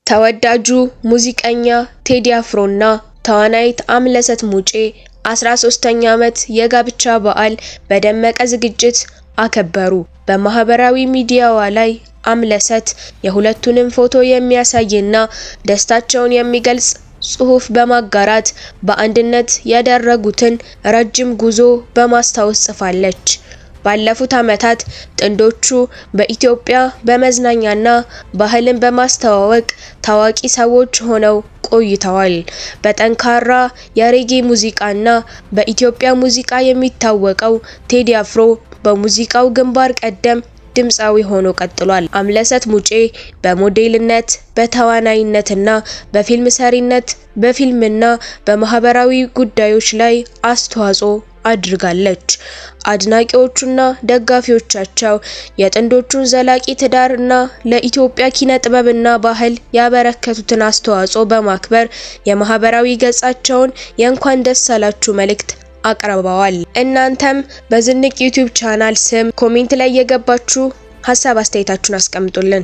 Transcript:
ተወዳጁ ሙዚቀኛ ቴዲ አፍሮና ተዋናይት አምለሰት ሙጬ 13ኛ ዓመት የጋብቻ በዓል በደመቀ ዝግጅት አከበሩ። በማህበራዊ ሚዲያዋ ላይ አምለሰት የሁለቱንም ፎቶ የሚያሳይና ደስታቸውን የሚገልጽ ጽሑፍ በማጋራት በአንድነት ያደረጉትን ረጅም ጉዞ በማስታወስ ጽፋለች። ባለፉት ዓመታት ጥንዶቹ በኢትዮጵያ በመዝናኛና ባህልን በማስተዋወቅ ታዋቂ ሰዎች ሆነው ቆይተዋል። በጠንካራ የሬጌ ሙዚቃና በኢትዮጵያ ሙዚቃ የሚታወቀው ቴዲ አፍሮ በሙዚቃው ግንባር ቀደም ድምፃዊ ሆኖ ቀጥሏል። አምለሰት ሙጬ በሞዴልነት፣ በተዋናይነትና በፊልም ሰሪነት በፊልምና በማህበራዊ ጉዳዮች ላይ አስተዋጽኦ አድርጋለች። አድናቂዎቹና ደጋፊዎቻቸው የጥንዶቹን ዘላቂ ትዳርና ለኢትዮጵያ ኪነ ጥበብና ባህል ያበረከቱትን አስተዋጽኦ በማክበር የማህበራዊ ገጻቸውን የእንኳን ደስ አላችሁ መልእክት አቅርበዋል። እናንተም በዝንቅ ዩቲዩብ ቻናል ስም ኮሜንት ላይ የገባችሁ ሀሳብ አስተያየታችሁን አስቀምጡልን።